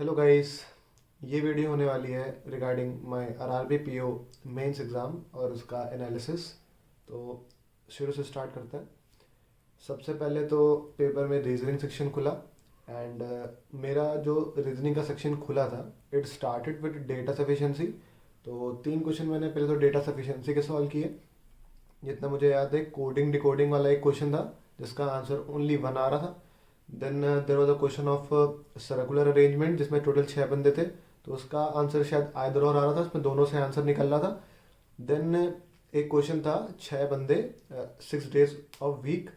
Hello guys. ये video होने वाली है regarding my RRB PO mains exam और उसका एनालिसिस। तो शुरू से स्टार्ट करते हैं। सबसे पहले तो पेपर में रीजनिंग सेक्शन खुला एंड मेरा जो रीजनिंग का सेक्शन खुला था it started with data sufficiency. तो 3 क्वेश्चन मैंने पहले तो डेटा सफिशिएंसी के सॉल्व किए। जितना मुझे याद है कोडिंग डिकोडिंग वाला एक क्वेश्चन था जिसका आंसर ओनली 1 आ रहा था। Then there was a question of circular arrangement जिसमें टोटल 6 बंदे थे, तो उसका आंसर शायद आइदर और आ रहा था, उसमें दोनों से आंसर निकल रहा था। देन एक क्वेश्चन था 6 बंदे 6 डेज ऑफ वीक,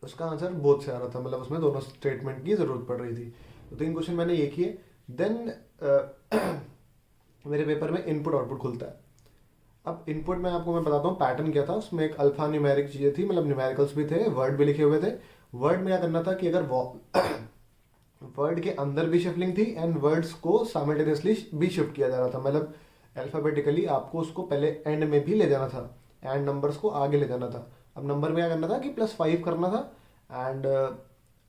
उसका आंसर बोथ से आ रहा था, मतलब उसमें दोनों स्टेटमेंट की ज़रूरत पड़ रही थी। तो 3 क्वेश्चन मैंने ये किए। देन मेरे पेपर में इनपुट आउटपुट खुलता है। अब इनपुट में आपको मैं बताता हूँ पैटर्न क्या था। उसमें एक अल्फा न्यूमेरिक चीज़ें थी, मतलब न्यूमेरिकल्स भी थे, वर्ड भी लिखे हुए थे। वर्ड में क्या करना था कि अगर वर्ड के अंदर भी शिफ्टिंग थी एंड वर्ड्स को साइमल्टेनियसली भी शिफ्ट किया जा रहा था, मतलब अल्फाबेटिकली आपको उसको पहले एंड में भी ले जाना था एंड नंबर्स को आगे ले जाना था। अब नंबर में क्या करना था कि +5 करना था एंड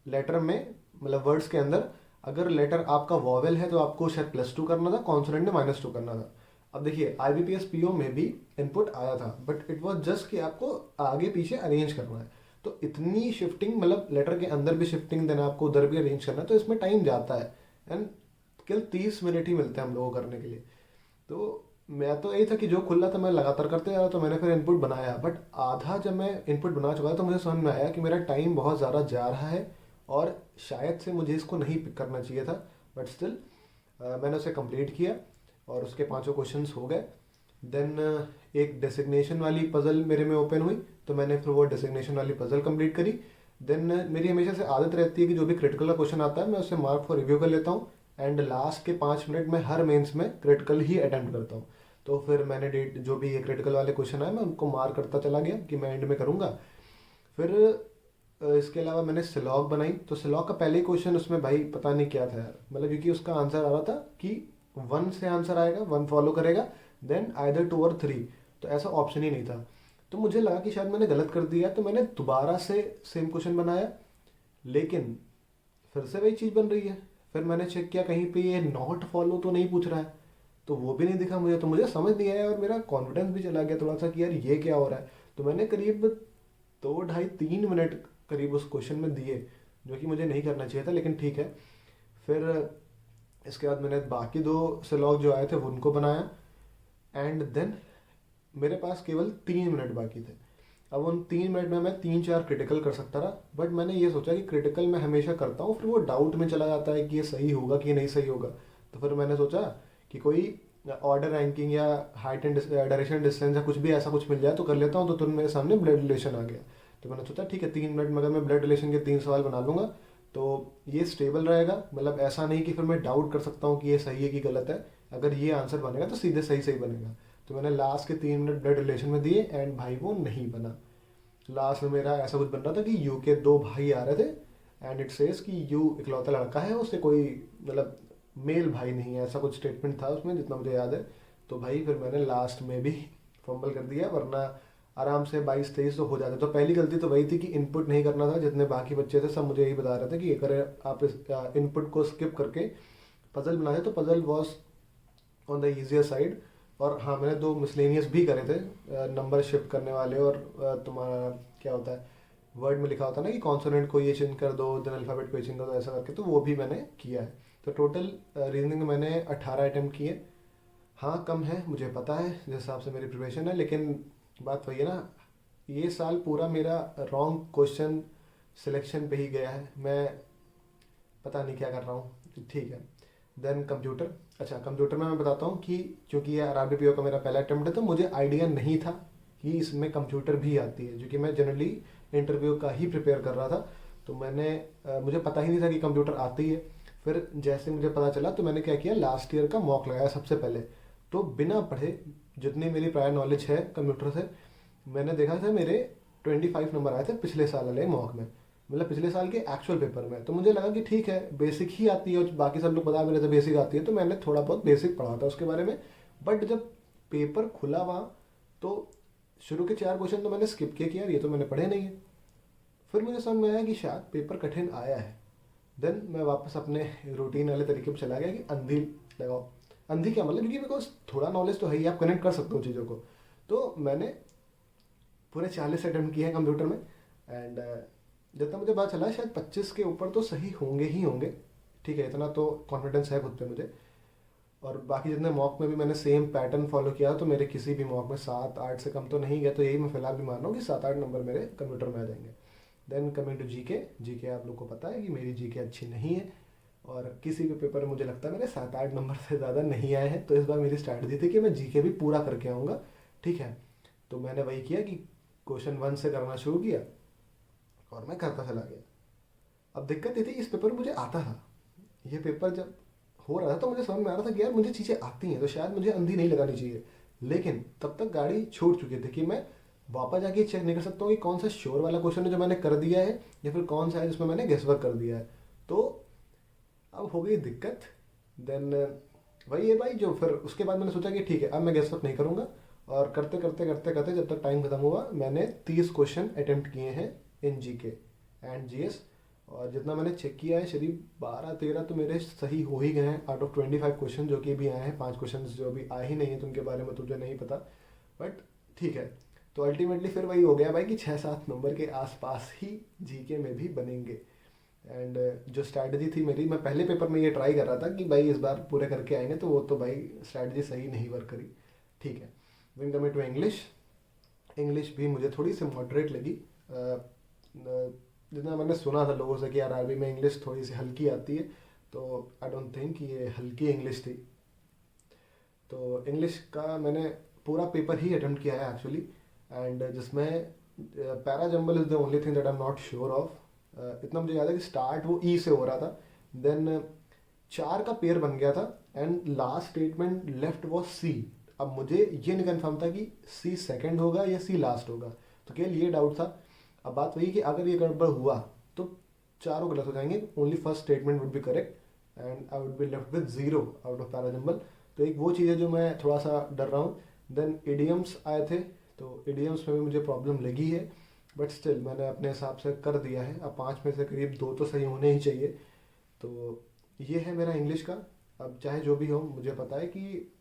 लेटर में, मतलब वर्ड्स के अंदर अगर लेटर आपका वॉवेल है तो आपको शायद +2 करना था, कॉन्सोनेंट में -2 करना था। अब देखिए IBPS PO में भी इनपुट आया था बट इट वाज जस्ट कि आपको आगे पीछे अरेंज करना है। तो इतनी शिफ्टिंग, मतलब लेटर के अंदर भी शिफ्टिंग देना, आपको उधर भी अरेंज करना है, तो इसमें टाइम जाता है एंड केवल 30 मिनट ही मिलते हैं हम लोगों को करने के लिए। तो मैं तो यही था कि जो खुला था मैं लगातार करते जा रहा, तो मैंने फिर इनपुट बनाया। बट आधा जब मैं इनपुट बना चुका तो मुझे समझ में आया कि मेरा टाइम बहुत ज़्यादा जा रहा है और शायद से मुझे इसको नहीं पिक करना चाहिए था। बट स्टिल मैंने उसे कंप्लीट किया और उसके पांचों क्वेश्चंस हो गए। देन एक डेसिग्नेशन वाली पजल मेरे में ओपन हुई, तो मैंने फिर वो डेसिग्नेशन वाली पजल कंप्लीट करी। देन मेरी हमेशा से आदत रहती है कि जो भी क्रिटिकल का क्वेश्चन आता है मैं उसे मार्क फॉर रिव्यू कर लेता हूँ एंड लास्ट के 5 मिनट में हर मेंस में क्रिटिकल ही अटेम्प्ट करता हूँ। तो फिर मैंने डेट जो भी ये क्रिटिकल वाले क्वेश्चन आए मैं उनको मार्क करता चला गया कि मैं एंड में करूँगा। फिर इसके अलावा मैंने सिलॉग बनाई। तो सिलॉग का पहले ही क्वेश्चन उसमें भाई पता नहीं क्या था यार, मतलब क्योंकि उसका आंसर आ रहा था कि 1 से आंसर आएगा, 1 फॉलो करेगा, देन आइदर 2 और 3, तो ऐसा ऑप्शन ही नहीं था। तो मुझे लगा कि शायद मैंने गलत कर दिया, तो मैंने दोबारा से सेम क्वेश्चन बनाया, लेकिन फिर से वही चीज़ बन रही है। फिर मैंने चेक किया कहीं पे ये नॉट फॉलो तो नहीं पूछ रहा है, तो वो भी नहीं दिखा मुझे, तो मुझे समझ नहीं आया और मेरा कॉन्फिडेंस भी चला गया थोड़ा सा कि यार ये क्या हो रहा है। तो मैंने करीब 2 ढाई 3 मिनट करीब उस क्वेश्चन में दिए, जो कि मुझे नहीं करना चाहिए था, लेकिन ठीक है। फिर इसके बाद मैंने बाकी 2 स्लॉग जो आए थे वो उनको बनाया एंड देन मेरे पास केवल 3 मिनट बाकी थे। अब उन 3 मिनट में मैं 3 4 क्रिटिकल कर सकता रहा, बट मैंने ये सोचा कि क्रिटिकल मैं हमेशा करता हूँ, फिर वो डाउट में चला जाता है कि ये सही होगा कि नहीं सही होगा। तो फिर मैंने सोचा कि कोई ऑर्डर रैंकिंग या हाइट एंड डायरेक्शन डिस्टेंस या कुछ भी ऐसा कुछ मिल जाए तो कर लेता हूँ। तो तुरंत मेरे सामने ब्लड रिलेशन आ गया। तो मैंने सोचा ठीक है 3 मिनट में अगर मैं ब्लड रिलेशन के 3 सवाल बना लूँगा तो ये स्टेबल रहेगा, मतलब ऐसा नहीं कि फिर मैं डाउट कर सकता हूँ कि ये सही है कि गलत है। अगर ये आंसर बनेगा तो सीधे सही सही बनेगा। तो मैंने लास्ट के 3 मिनट ब्लड रिलेशन में दिए एंड भाई वो नहीं बना। लास्ट में मेरा ऐसा कुछ बन रहा था कि यू के 2 भाई आ रहे थे एंड इट सेज कि यू इकलौता लड़का है, उससे कोई मतलब मेल भाई नहीं है, ऐसा कुछ स्टेटमेंट था उसमें जितना मुझे याद है। तो भाई फिर मैंने लास्ट में भी फंबल कर दिया, वरना आराम से 22 23 तो हो जाते। तो पहली गलती तो वही थी कि इनपुट नहीं करना था। जितने बाकी बच्चे थे सब मुझे यही बता रहे थे कि अगर आप इस इनपुट को स्किप करके पजल बनाए तो puzzle was on the easier side. और हाँ मैंने 2 मिसलेनियस भी करे थे, नंबर शिफ्ट करने वाले और तुम्हारा क्या होता है वर्ड में लिखा होता है ना कि कॉन्सोनेंट को ये चेंज कर दो देन अल्फ़ाबेट को ये चेंज कर दो, ऐसा करके, तो वो भी मैंने किया है। तो टोटल रीजनिंग मैंने 18 अटैम्प्ट किए। हाँ कम है मुझे पता है जिस हिसाब से मेरी प्रिपरेशन है, लेकिन बात वही है ना, ये साल पूरा मेरा रॉन्ग क्वेश्चन सिलेक्शन पे ही गया है। मैं पता नहीं क्या कर रहा हूँ, ठीक है। Then computer. अच्छा कंप्यूटर में मैं बताता हूँ कि क्योंकि ये RRBPO का मेरा पहला अटेम्प्ट है तो मुझे आइडिया नहीं था कि इसमें कंप्यूटर भी आती है, क्योंकि मैं जनरली इंटरव्यू का ही प्रिपेयर कर रहा था। तो मुझे पता ही नहीं था कि कंप्यूटर आती है। फिर जैसे मुझे पता चला तो मैंने क्या किया, लास्ट ईयर का मॉक लगाया सबसे पहले। तो बिना पढ़े जितनी मेरी प्रायर नॉलेज है कंप्यूटर से, मैंने देखा था मेरे 25 नंबर आए थे पिछले साल वाले मॉक में, मतलब पिछले साल के एक्चुअल पेपर में। तो मुझे लगा कि ठीक है बेसिक ही आती है, बाकी सब लोग बता मेरे थे बेसिक आती है, तो मैंने थोड़ा बहुत बेसिक पढ़ा था उसके बारे में। बट जब पेपर खुला वहाँ तो शुरू के 4 क्वेश्चन तो मैंने स्किप किए कि यार ये तो मैंने पढ़े नहीं है। फिर मुझे समझ में आया कि शायद पेपर कठिन आया है। देन मैं वापस अपने रूटीन वाले तरीके पर चला गया कि अंधी लगाओ। अंधी क्या मतलब, क्योंकि मेरे को थोड़ा नॉलेज तो है ही, आप कनेक्ट कर सकते हो चीज़ों को। तो मैंने पूरे 40 अटेम्प्ट किए हैं कंप्यूटर में, एंड जितना मुझे पता चला शायद 25 के ऊपर तो सही होंगे ही होंगे। ठीक है, इतना तो कॉन्फिडेंस है खुद पे मुझे। और बाकी जितने मॉक में भी मैंने सेम पैटर्न फॉलो किया, तो मेरे किसी भी मॉक में 7-8 से कम तो नहीं गया। तो यही मैं फिलहाल भी मान रहा हूँ कि 7-8 नंबर मेरे कंप्यूटर में आ जाएंगे। Then coming to GK. GK आप लोग को पता है कि मेरी जीके अच्छी नहीं है, और किसी भी पेपर में मुझे लगता है मेरे 7-8 नंबर से ज़्यादा नहीं आए हैं। तो इस बार मेरी स्ट्रैटेजी थी कि मैं जीके भी पूरा करके आऊँगा। ठीक है, तो मैंने वही किया कि क्वेश्चन 1 से करना शुरू किया और मैं करता चला गया। अब दिक्कत ये थी, इस पेपर में मुझे आता था। ये पेपर जब हो रहा था तो मुझे समझ में आ रहा था कि यार मुझे चीज़ें आती हैं, तो शायद मुझे अंधी नहीं लगानी चाहिए। लेकिन तब तक गाड़ी छूट चुकी थी कि मैं वापस जाके चेक नहीं कर सकता हूँ कि कौन सा श्योर वाला क्वेश्चन है जो मैंने कर दिया है, या फिर कौन सा है जिसमें मैंने गेस वर्क कर दिया है। तो अब हो गई दिक्कत। देन वही है भाई, जो फिर उसके बाद मैंने सोचा कि ठीक है अब मैं गेस वर्क नहीं करूँगा। और करते करते करते करते जब तक टाइम खत्म हुआ, मैंने 30 क्वेश्चन अटेम्प्ट किए हैं इन जीके एंड जीएस। और जितना मैंने चेक किया है शरीफ 12-13 तो मेरे सही हो ही गए हैं आउट ऑफ 25 क्वेश्चन जो कि भी आए हैं। 5 क्वेश्चन जो अभी आए ही नहीं है तो उनके बारे में तुझे नहीं पता, बट ठीक है। तो अल्टीमेटली फिर वही हो गया भाई कि 6-7 नंबर के आसपास ही जीके में भी बनेंगे। एंड जो स्ट्रैटेजी थी मेरी, मैं पहले पेपर में ये ट्राई कर रहा था कि भाई इस बार पूरे करके आएंगे, तो वो तो भाई स्ट्रैटेजी सही नहीं वर्क करी। ठीक है, wing coming to English. English भी मुझे थोड़ी सी मॉडरेट लगी। जितना मैंने सुना था लोगों से कि यार आरबी में इंग्लिश थोड़ी सी हल्की आती है, तो आई डोंट थिंक ये हल्की इंग्लिश थी। तो इंग्लिश का मैंने पूरा पेपर ही अटेम्प्ट किया है एक्चुअली, एंड जिसमें para jumble is the only thing that I am not sure of. इतना मुझे याद है कि स्टार्ट वो ई से हो रहा था, देन 4 का पेयर बन गया था, and last statement left was C. अब मुझे ये नहीं कन्फर्म था कि सी सेकंड होगा या सी लास्ट होगा, तो केवल ये डाउट था। अब बात वही कि अगर ये गड़बड़ हुआ तो चारों गलत हो जाएंगे, only first statement would be correct and I would be left with 0 out of para jumble. तो एक वो चीज़ है जो मैं थोड़ा सा डर रहा हूँ। देन इडियम्स आए थे, तो इडियम्स में भी मुझे प्रॉब्लम लगी है, बट स्टिल मैंने अपने हिसाब से कर दिया है। अब 5 में से करीब 2 तो सही होने ही चाहिए। तो ये है मेरा इंग्लिश का। अब चाहे जो भी हो, मुझे पता है कि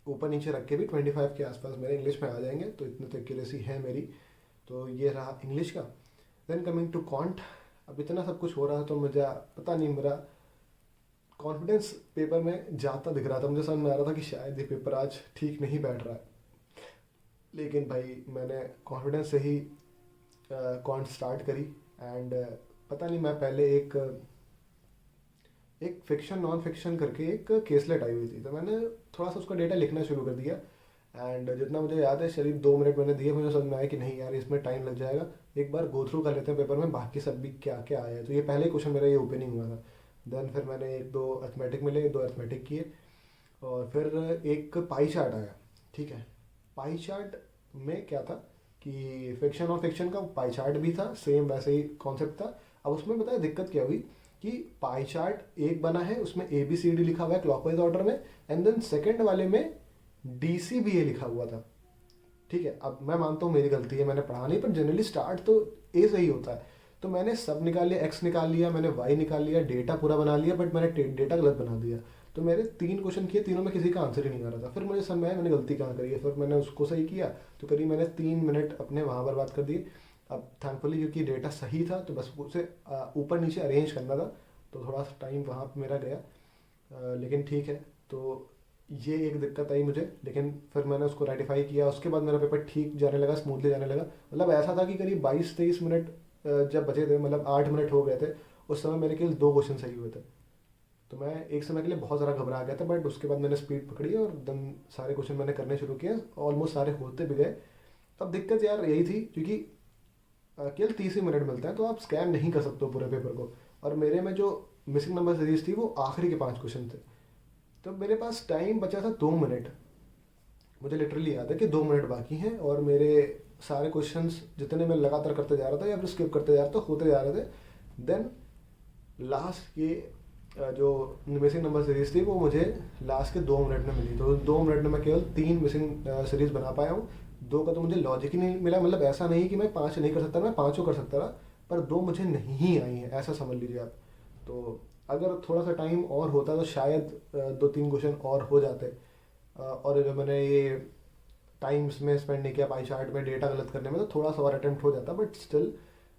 ऊपर नीचे रख के भी 25 के आसपास मेरे इंग्लिश में आ जाएंगे, तो इतनी तो एक्यूरेसी है मेरी। तो ये रहा इंग्लिश का। देन कमिंग टू कॉन्ट। अब इतना सब कुछ हो रहा है तो मुझे पता नहीं, मेरा कॉन्फिडेंस पेपर में जाता दिख रहा था। मुझे समझ में आ रहा था कि शायद ये पेपर आज ठीक नहीं बैठ रहा है, लेकिन भाई मैंने कॉन्फिडेंस से ही कॉन्ट स्टार्ट करी। एंड पता नहीं, मैं पहले एक फिक्शन नॉन फिक्शन करके एक केसलेट आई हुई थी, तो मैंने थोड़ा सा उसका डेटा लिखना शुरू कर दिया। एंड जितना मुझे याद है शरीफ 2 मिनट मैंने दिए, मुझे समझ में आया कि नहीं यार इसमें टाइम लग जाएगा, एक बार गो थ्रू कर लेते हैं पेपर में बाकी सब भी क्या क्या आया है। तो ये पहले क्वेश्चन मेरा ये ओपनिंग हुआ था। देन फिर मैंने 1-2 अर्थमेटिक मिले, 2 अर्थमेटिक किए, और फिर एक पाई चार्ट आया। ठीक है, पाई चार्ट में क्या था कि फिक्शन और फिक्शन का पाई चार्ट भी था, सेम वैसे ही कॉन्सेप्ट था। अब उसमें बताया दिक्कत क्या हुई कि पाई चार्ट एक बना है, उसमें ABCD लिखा हुआ है क्लॉकवाइज ऑर्डर में, एंड देन सेकंड वाले में DCBA लिखा हुआ था। ठीक है, अब मैं मानता हूँ मेरी गलती है, मैंने पढ़ा नहीं, पर जनरली स्टार्ट तो ए से ही होता है। तो मैंने सब निकाल लिया, एक्स निकाल लिया, मैंने वाई निकाल लिया, डेटा पूरा बना लिया, बट मैंने डेटा गलत बना दिया। तो मेरे 3 क्वेश्चन किए, तीनों में किसी का आंसर ही नहीं आ रहा था। फिर मुझे समझ में आया मैंने गलती कहाँ करी है, फिर मैंने उसको सही किया। तो करीब मैंने 3 मिनट अपने वहाँ बर्बाद कर दिए। अब थैंकफुली क्योंकि डेटा सही था, तो बस उसे ऊपर नीचे अरेंज करना था, तो थोड़ा सा टाइम वहाँ पर मेरा गया। लेकिन ठीक है, तो ये एक दिक्कत आई मुझे, लेकिन फिर मैंने उसको रेटिफाई किया। उसके बाद मेरा पेपर ठीक जाने लगा, स्मूथली जाने लगा। मतलब ऐसा था कि करीब 22-23 मिनट जब बचे थे, मतलब 8 मिनट हो गए थे, उस समय मेरे केवल 2 क्वेश्चन सही हुए थे। तो मैं एक समय के लिए बहुत ज़्यादा घबरा गया था, बट उसके बाद मैंने स्पीड पकड़ी और एकदम सारे क्वेश्चन मैंने करने शुरू किए, ऑलमोस्ट सारे होते भी गए। अब दिक्कत यार यही थी, क्योंकि केवल 30 ही मिनट मिलता है, तो आप स्कैन नहीं कर सकते हो पूरे पेपर को। और मेरे में जो मिसिंग नंबर सीरीज थी वो आखिरी के 5 क्वेश्चन थे, तो मेरे पास टाइम बचा था 2 मिनट। मुझे लिटरली याद है कि 2 मिनट बाकी हैं, और मेरे सारे क्वेश्चंस जितने मैं लगातार करते जा रहा था या फिर स्किप करते जा रहा था, होते जा रहे थे। देन लास्ट के जो मिसिंग नंबर सीरीज थी वो मुझे लास्ट के 2 मिनट में मिली। तो 2 मिनट में मैं केवल 3 मिसिंग सीरीज बना पाया हूँ। 2 का तो मुझे लॉजिक ही नहीं मिला, मतलब ऐसा नहीं कि मैं 5 नहीं कर सकता, मैं 5 कर सकता था, पर 2 मुझे नहीं आई हैं, ऐसा समझ लीजिए आप। तो अगर थोड़ा सा टाइम और होता तो शायद 2-3 क्वेश्चन और हो जाते। और जो मैंने ये टाइम्स में स्पेंड नहीं किया पाई चार्ट में डेटा गलत करने में, तो थोड़ा सा और अटेम्प्ट हो जाता, बट स्टिल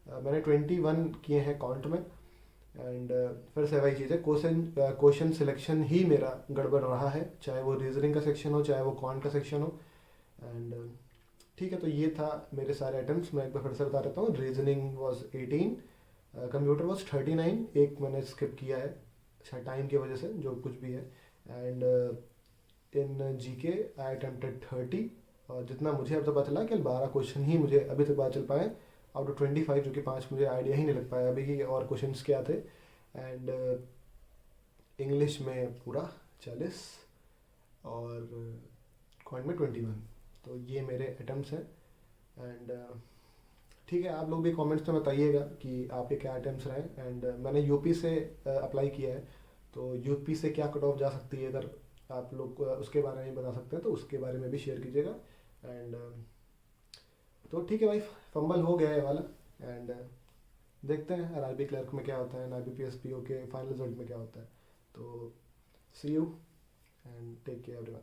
मैंने 21 किए हैं काउंट में। एंड फिर से वही चीज़ है, क्वेश्चन सिलेक्शन ही मेरा गड़बड़ रहा है, चाहे वो रीजनिंग का सेक्शन हो चाहे वो क्वांट का सेक्शन हो। एंड ठीक है, तो ये था मेरे सारे अटेम्प्ट्स। मैं एक बार फिर से बता देता हूँ। रीजनिंग वॉज 18, कंप्यूटर वॉज 39, एक मैंने स्किप किया है शायद टाइम की वजह से, जो कुछ भी है। एंड इन जी के आई अटेम्प्टेड 30, और जितना मुझे अब तक पता चला कि 12 क्वेश्चन ही मुझे अभी तक पता चल पाए आउट ऑफ 25, जो कि 5 मुझे आइडिया ही नहीं लग पाया अभी कि और क्वेश्चंस क्या थे। एंड इंग्लिश में पूरा 40 और क्वांट में 21। तो ये मेरे अटेम्प्ट्स हैं। एंड ठीक है, आप लोग भी कमेंट्स में बताइएगा कि आपके क्या अटेम्प्ट्स रहे। एंड मैंने यूपी से अप्लाई किया है, तो यूपी से क्या कट ऑफ जा सकती है अगर आप लोग उसके बारे में बता सकते हैं तो उसके बारे में भी शेयर कीजिएगा। एंड तो ठीक है भाई, फंबल हो गया है ये वाला। एंड देखते हैं आरआरबी क्लर्क में क्या होता है, आरबी पीएसपीओ के फाइनल रिजल्ट में क्या होता है। तो see you and take care everyone.